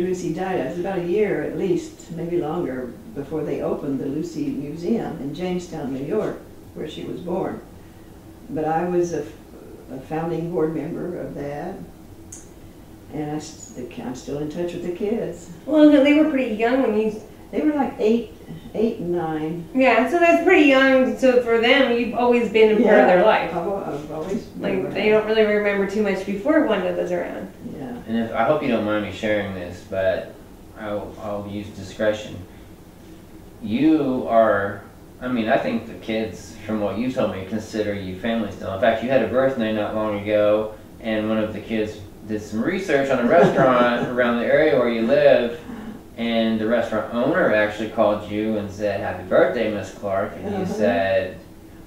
Lucy died, it was about a year at least, maybe longer, before they opened the Lucy Museum in Jamestown, New York, where she was born. But I was a founding board member of that, and I'm still in touch with the kids. Well, they were pretty young when you... They were like 8 and 9. Yeah, so that's pretty young. So for them, you've always been a part of their life. I've always like they don't really remember too much before Wanda was around. Yeah. And I hope you don't mind me sharing this, but I'll use discretion. You are, I mean, I think the kids, from what you told me, consider you family still. In fact, you had a birthday not long ago, and one of the kids did some research on a restaurant around the area where you live. And the restaurant owner actually called you and said, "Happy birthday, Miss Clark." And you said...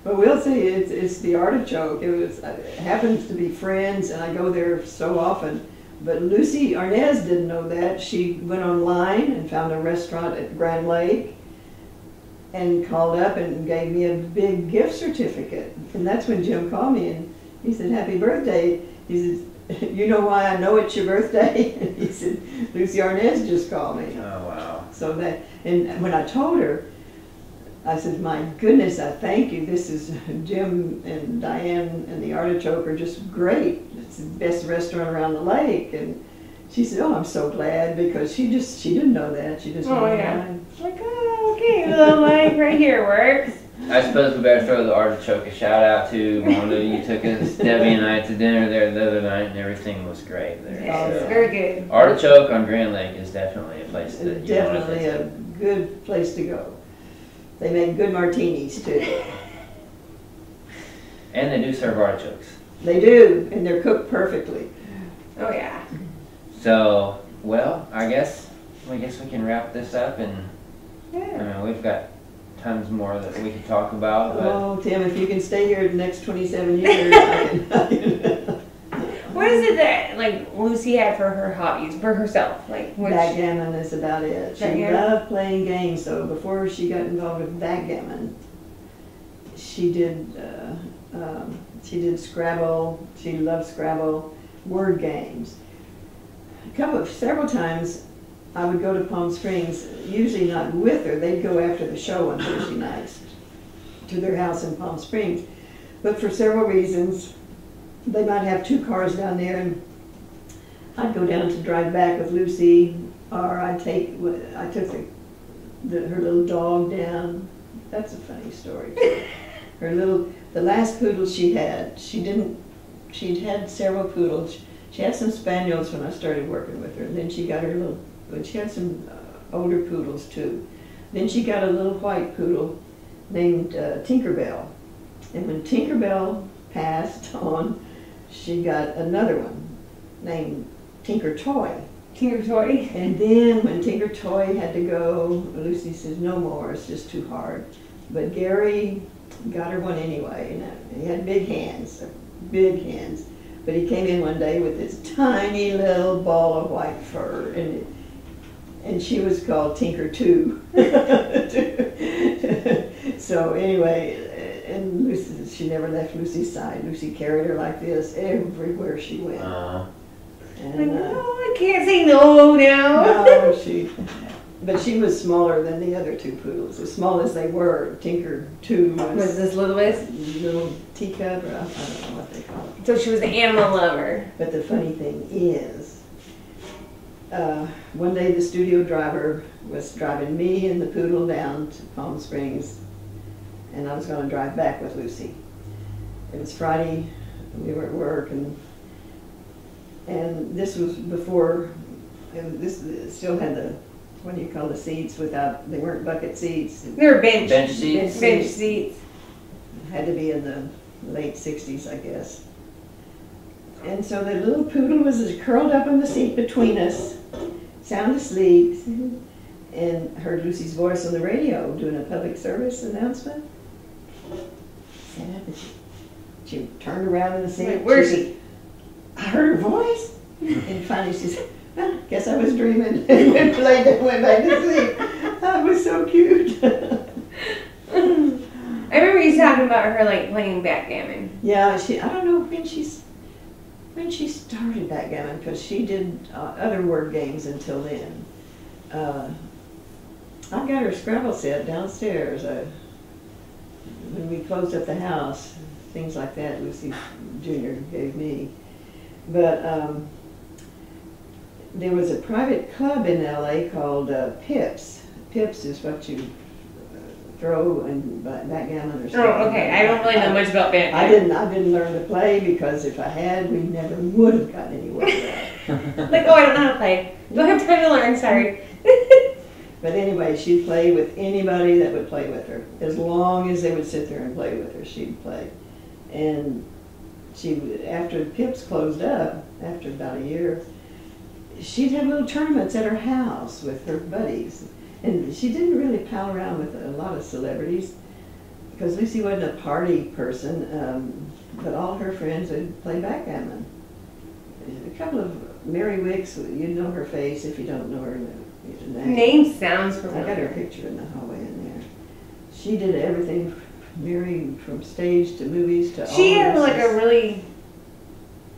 Well, we'll see. It's the Artichoke. It happens to be friends, and I go there so often. But Lucy Arnaz didn't know that. She went online and found a restaurant at Grand Lake and called up and gave me a big gift certificate. And that's when Jim called me, and he said, "Happy birthday." He said, "You know why I know it's your birthday?" And he said, "Lucy Arnaz just called me." Oh, wow. So that, and when I told her, I said, "My goodness, I thank you. This is Jim and Diane and the Artichoke are just great. It's the best restaurant around the lake." And she said, "Oh, I'm so glad," because she didn't know that. She just oh yeah. Like, oh, okay, the little lake right here works. I suppose we better throw the Artichoke a shout out to Wanda. You took us, Debbie and I, to dinner there the other night, and everything was great there. Yeah, it's very good. Artichoke on Grand Lake is definitely a place that you definitely a good place to go. They make good martinis too. And they do serve artichokes. They do, and they're cooked perfectly. Oh yeah. So, well, I guess we can wrap this up, and yeah. We've got tons more that we could talk about. But oh, Tim, if you can stay here the next 27 years, I can. What is it that like Lucy had for her hobbies, for herself? Like backgammon is about it. She loved playing games. So before she got involved with backgammon, she did Scrabble. She loved Scrabble, word games. Several times, I would go to Palm Springs, usually not with her. They'd go after the show on Thursday nights to their house in Palm Springs. But for several reasons, they might have 2 cars down there, and I'd go down to drive back with Lucy, or I took her little dog down. That's a funny story. The last poodle she'd had had several poodles. She had some spaniels when I started working with her, and then she got she had some older poodles too. Then she got a little white poodle named Tinkerbell. And when Tinkerbell passed on, she got another one named Tinker Toy. Tinker Toy? And then when Tinker Toy had to go, Lucy says, "No more, it's just too hard." But Gary got her one anyway, and he had big hands. But he came in one day with this tiny little ball of white fur, and she was called Tinker too. So anyway, and Lucy, she never left Lucy's side. Lucy carried her like this everywhere she went. And, no, I can't say no now. No, but she was smaller than the other 2 poodles. As small as they were, Tinker 2 was this littlest? Little teacup, or I don't know what they call it. So she was an animal lover. But the funny thing is, one day the studio driver was driving me and the poodle down to Palm Springs, and I was going to drive back with Lucy. It was Friday, we were at work, and this was before, this still had the, what do you call the seats without, they weren't bucket seats. They were bench seats. Bench seats. Had to be in the late 60s, I guess. And so the little poodle was curled up in the seat between us, sound asleep, and heard Lucy's voice on the radio doing a public service announcement. And she turned around in the seat. Wait, where's she? I heard her voice. And finally she said, "Well, guess I was dreaming," and went back to sleep. That was so cute. I remember you talking about her like playing backgammon. Yeah, I don't know when when she started backgammon, because she did other word games until then. I got her Scrabble set downstairs. When we closed up the house, things like that, Lucy Jr. gave me. But there was a private club in LA called Pips. Pips is what you throw and backgammon or something. Oh, okay. I don't really know much about backgammon. I didn't learn to play because if I had, we never would have gotten anywhere with that. Like, oh, I don't know how to play. Don't have time to learn, sorry. But anyway, she'd play with anybody that would play with her. As long as they would sit there and play with her, she'd play. And she would, after Pips closed up, after about a year, she'd have little tournaments at her house with her buddies. And she didn't really pal around with a lot of celebrities because Lucy wasn't a party person, but all her friends would play backgammon. A couple of Mary Wicks, you know her face if you don't know her Name sounds I familiar. got her picture in the hallway in there. She did everything, Mary, from stage to movies to all She had like this. a really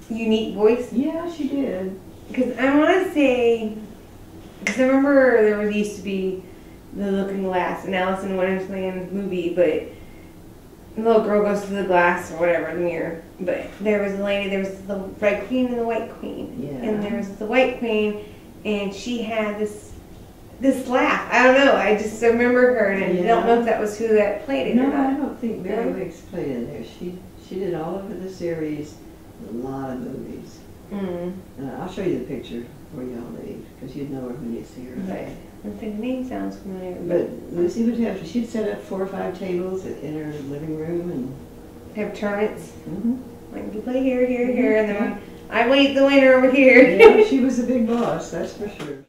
unique voice. Yeah, she did. Because I want to say, because I remember there used to be The Looking Glass, an Alice in Wonderland movie, but the little girl goes to the glass or whatever, the mirror. But there was a lady, there was the Red Queen and the White Queen. Yeah. And there was the White Queen, and she had this laugh. I don't know, I just remember her, and I don't know if that was who that played it or No, not. I don't think Mary No? Wicks played in there. She did all over the series, a lot of movies. Mm. I'll show you the picture before y'all leave, because you'd know her when you see her. Right. I think the name sounds familiar. But Lucy would have, she'd set up 4 or 5 tables in her living room and... Have tournaments. Mm-hmm. Like, you play here, here, here, and then I wait the winner over here. Yeah, she was a big boss, that's for sure.